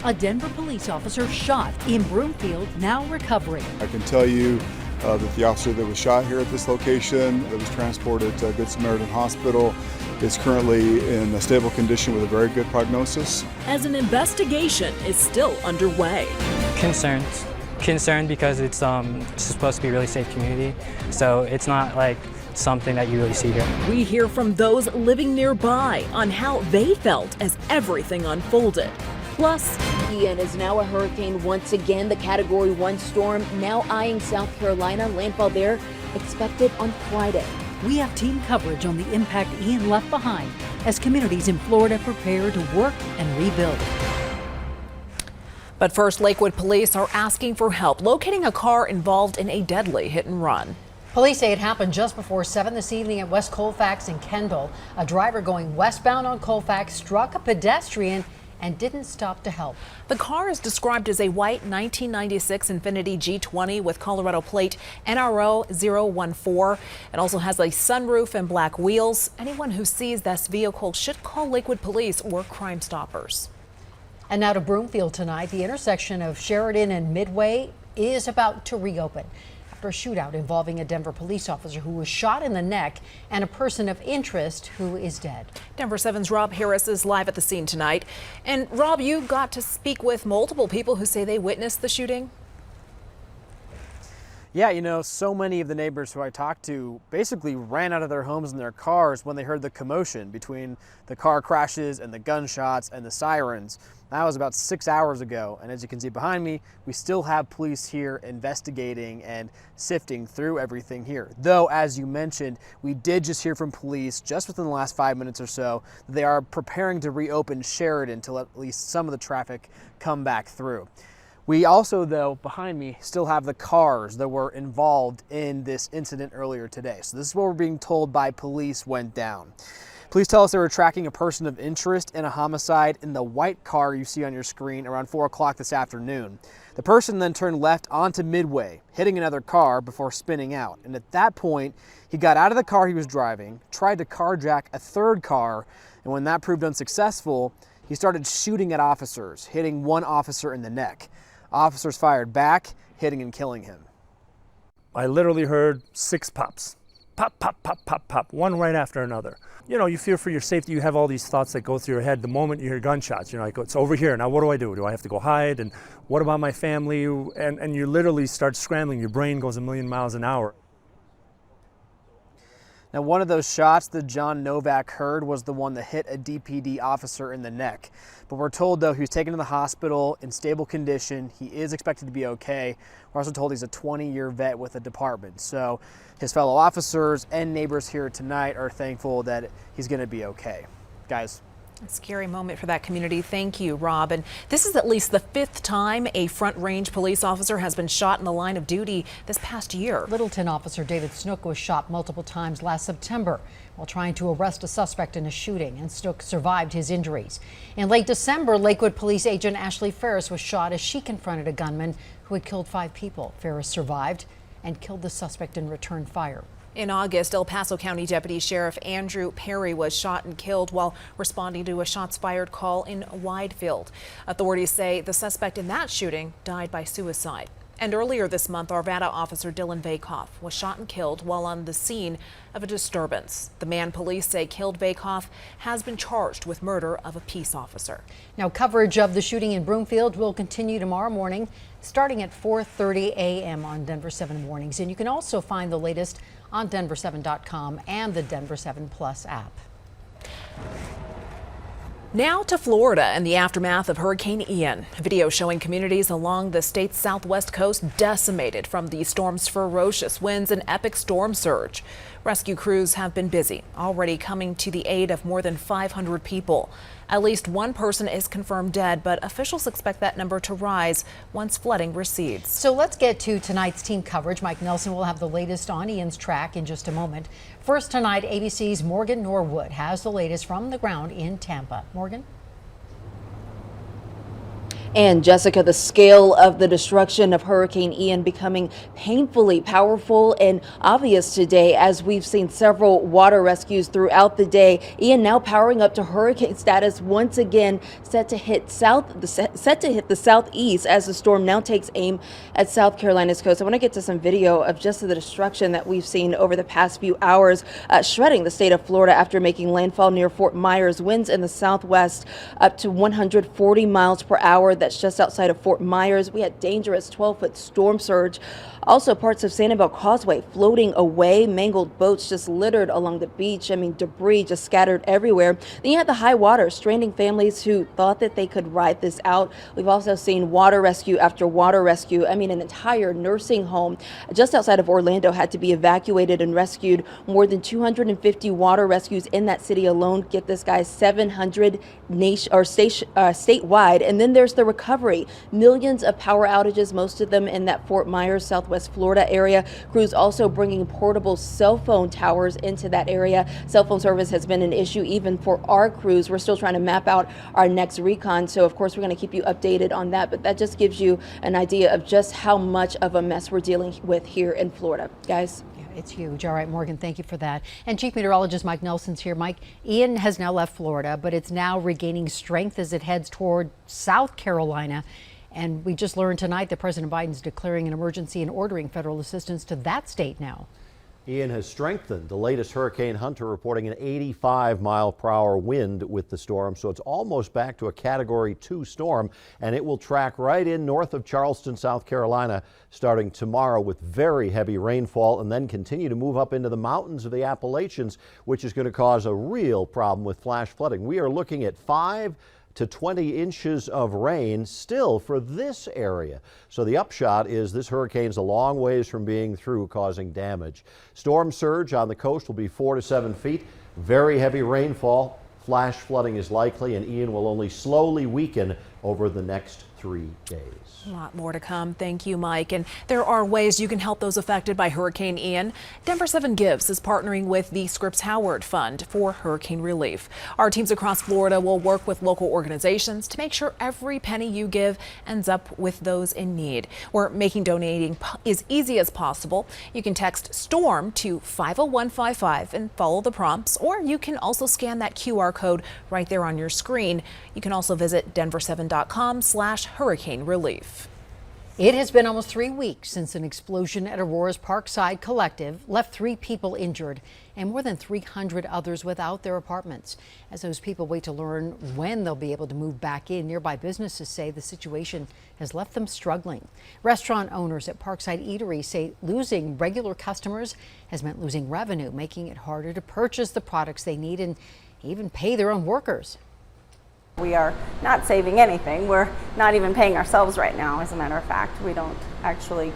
A Denver police officer shot in Broomfield, now recovering. I can tell you that the officer that was shot here at this location, that was transported to Good Samaritan Hospital, is currently in a stable condition with a very good prognosis. As an investigation is still underway. Concerned because it's supposed to be a really safe community, so it's not like something that you really see here. We hear from those living nearby on how they felt as everything unfolded. Plus, Ian is now a hurricane once again. The Category 1 storm now eyeing South Carolina. Landfall there expected on Friday. We have team coverage on the impact Ian left behind as communities in Florida prepare to work and rebuild. but first, Lakewood police are asking for help locating a car involved in a deadly hit and run. Police say it happened just before 7 this evening at West Colfax in Kendall. A driver going westbound on Colfax struck a pedestrian and didn't stop to help. The car is described as a white 1996 Infiniti G20 with Colorado plate NRO 014. It also has a sunroof and black wheels. Anyone who sees this vehicle should call Lakewood police or Crime Stoppers. And now to Broomfield tonight. The intersection of Sheridan and Midway is about to reopen after a shootout involving a Denver police officer who was shot in the neck and a person of interest who is dead. Denver 7's Rob Harris is live at the scene tonight. And Rob, you got to speak with multiple people who say they witnessed the shooting. Yeah, you know, so many of the neighbors who I talked to basically ran out of their homes and their cars when they heard the commotion between the car crashes and the gunshots and the sirens. That was about 6 hours ago, and as you can see behind me, we still have police here investigating and sifting through everything here. Though, as you mentioned, we did just hear from police just within the last 5 minutes or so that they are preparing to reopen Sheridan to let at least some of the traffic come back through. We also, though, behind me, still have the cars that were involved in this incident earlier today. So this is what we're being told by police went down. Police tell us they were tracking a person of interest in a homicide in the white car you see on your screen around 4 o'clock this afternoon. The person then turned left onto Midway, hitting another car before spinning out. And at that point, he got out of the car he was driving, tried to carjack a third car, and when that proved unsuccessful, he started shooting at officers, hitting one officer in the neck. Officers fired back, hitting and killing him. I literally heard 6 pops. Pop, pop, pop, pop, pop, one right after another. You know, you fear for your safety. You have all these thoughts that go through your head the moment you hear gunshots. You're like, it's over here. Now what do? Do I have to go hide? And what about my family? And you literally start scrambling. Your brain goes a million miles an hour. Now, one of those shots that John Novak heard was the one that hit a DPD officer in the neck. But we're told, though, he was taken to the hospital in stable condition. He is expected to be okay. We're also told he's a 20-year vet with the department. So his fellow officers and neighbors here tonight are thankful that he's going to be okay. Guys. A scary moment for that community. Thank you, Rob. And this is at least the 5th time a Front Range police officer has been shot in the line of duty this past year. Littleton officer David Snook was shot multiple times last September while trying to arrest a suspect in a shooting, and Snook survived his injuries. In late December, Lakewood police agent Ashley Ferris was shot as she confronted a gunman who had killed 5 people. Ferris survived and killed the suspect and returned fire. In August, El Paso County Deputy Sheriff Andrew Perry was shot and killed while responding to a shots fired call in Widefield. Authorities say the suspect in that shooting died by suicide. And earlier this month, Arvada officer Dylan Vakoff was shot and killed while on the scene of a disturbance. The man police say killed Vakoff has been charged with murder of a peace officer. Now, coverage of the shooting in Broomfield will continue tomorrow morning, starting at 4:30 a.m. on Denver 7 Mornings. And you can also find the latest on Denver7.com and the Denver 7 Plus app. Now to Florida and the aftermath of Hurricane Ian. A video showing communities along the state's southwest coast decimated from the storm's ferocious winds and epic storm surge. Rescue crews have been busy, already coming to the aid of more than 500 people. At least one person is confirmed dead, but officials expect that number to rise once flooding recedes. So let's get to tonight's team coverage. Mike Nelson will have the latest on Ian's track in just a moment. First tonight, ABC's Morgan Norwood has the latest from the ground in Tampa. Morgan? And Jessica, the scale of the destruction of Hurricane Ian becoming painfully powerful and obvious today as we've seen several water rescues throughout the day. Ian now powering up to hurricane status once again, set to hit the southeast as the storm now takes aim at South Carolina's coast. I want to get to some video of just the destruction that we've seen over the past few hours, shredding the state of Florida after making landfall near Fort Myers. Winds in the southwest up to 140 miles per hour. That's just outside of Fort Myers. We had dangerous 12-foot storm surge. Also, parts of Sanibel Causeway floating away, mangled boats just littered along the beach. I mean, debris just scattered everywhere. Then you had the high water, stranding families who thought that they could ride this out. We've also seen water rescue after water rescue. I mean, an entire nursing home just outside of Orlando had to be evacuated and rescued. More than 250 water rescues in that city alone. Get this, guys, 700 statewide. And then there's the recovery. Millions of power outages, most of them in that Fort Myers, Southwest Florida area. Crews also bringing portable cell phone towers into that area. Cell phone service has been an issue even for our crews. We're still trying to map out our next recon. So of course we're going to keep you updated on that. But that just gives you an idea of just how much of a mess we're dealing with here in Florida, guys. It's huge. All right, Morgan, thank you for that. And Chief Meteorologist Mike Nelson's here. Mike, Ian has now left Florida, but it's now regaining strength as it heads toward South Carolina. And we just learned tonight that President Biden's declaring an emergency and ordering federal assistance to that state now. Ian has strengthened. The latest hurricane hunter reporting an 85-mile-per-hour wind with the storm, so it's almost back to a Category 2 storm, and it will track right in north of Charleston, South Carolina, starting tomorrow with very heavy rainfall, and then continue to move up into the mountains of the Appalachians, which is going to cause a real problem with flash flooding. We are looking at 5 to 20 inches of rain still for this area. So the upshot is this hurricane's a long ways from being through, causing damage. Storm surge on the coast will be 4 to 7 feet. Very heavy rainfall. Flash flooding is likely, and Ian will only slowly weaken over the next 3 days. A lot more to come. Thank you, Mike. And there are ways you can help those affected by Hurricane Ian. Denver 7 Gives is partnering with the Scripps Howard Fund for hurricane relief. Our teams across Florida will work with local organizations to make sure every penny you give ends up with those in need. We're making donating as easy as possible. You can text STORM to 50155 and follow the prompts, or you can also scan that QR code right there on your screen. You can also visit denver7.com/hurricane relief. It has been almost 3 weeks since an explosion at Aurora's Parkside Collective left 3 people injured and more than 300 others without their apartments. As those people wait to learn when they'll be able to move back in, nearby businesses say the situation has left them struggling. Restaurant owners at Parkside Eatery say losing regular customers has meant losing revenue, making it harder to purchase the products they need and even pay their own workers. We are not saving anything. We're not even paying ourselves right now, as a matter of fact. We don't actually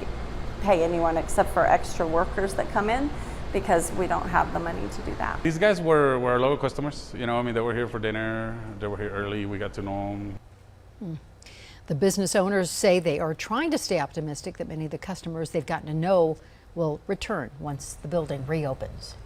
pay anyone except for extra workers that come in because we don't have the money to do that. These guys were our local customers. You know, I mean, they were here for dinner. They were here early. We got to know them. The business owners say they are trying to stay optimistic that many of the customers they've gotten to know will return once the building reopens.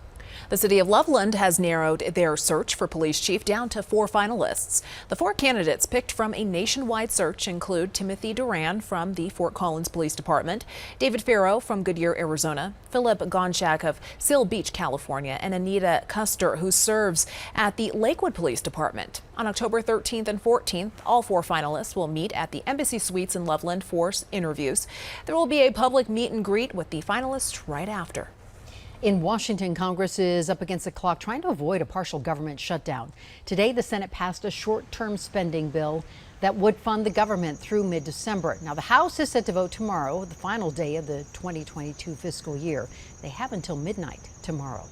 The city of Loveland has narrowed their search for police chief down to 4 finalists. The 4 candidates picked from a nationwide search include Timothy Duran from the Fort Collins Police Department, David Farrow from Goodyear, Arizona, Philip Gonchak of Seal Beach, California, and Anita Custer, who serves at the Lakewood Police Department. On October 13th and 14th, all 4 finalists will meet at the Embassy Suites in Loveland for interviews. There will be a public meet and greet with the finalists right after. In Washington, Congress is up against the clock trying to avoid a partial government shutdown. Today, the Senate passed a short-term spending bill that would fund the government through mid-December. Now, the House is set to vote tomorrow, the final day of the 2022 fiscal year. They have until midnight tomorrow.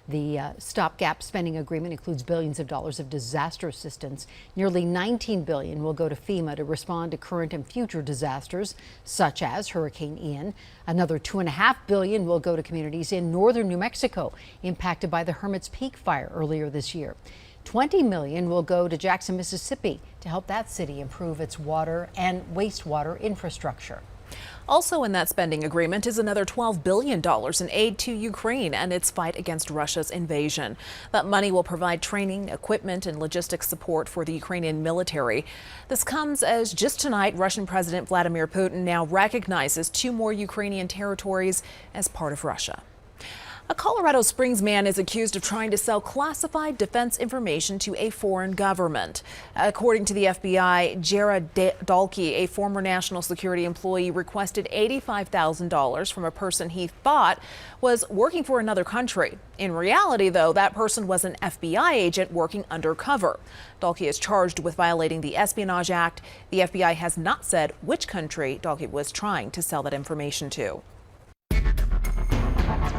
The stopgap spending agreement includes billions of dollars of disaster assistance. Nearly $19 billion will go to FEMA to respond to current and future disasters, such as Hurricane Ian. Another $2.5 billion will go to communities in northern New Mexico impacted by the Hermit's Peak fire earlier this year. $20 million will go to Jackson, Mississippi to help that city improve its water and wastewater infrastructure. Also in that spending agreement is another $12 billion in aid to Ukraine and its fight against Russia's invasion. That money will provide training, equipment, and logistics support for the Ukrainian military. This comes as just tonight, Russian President Vladimir Putin now recognizes 2 more Ukrainian territories as part of Russia. A Colorado Springs man is accused of trying to sell classified defense information to a foreign government. According to the FBI, Jared Dalkey, a former national security employee, requested $85,000 from a person he thought was working for another country. In reality, though, that person was an FBI agent working undercover. Dalkey is charged with violating the Espionage Act. The FBI has not said which country Dalkey was trying to sell that information to.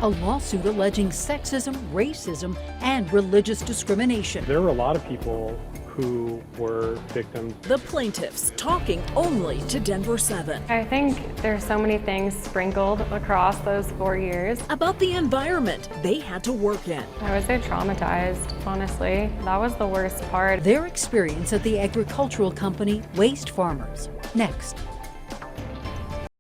A lawsuit alleging sexism, racism, and religious discrimination. There were a lot of people who were victims. The plaintiffs talking only to Denver 7. I think there's so many things sprinkled across those 4 years. About the environment they had to work in. I was so traumatized, honestly. That was the worst part. Their experience at the agricultural company Waste Farmers. Next.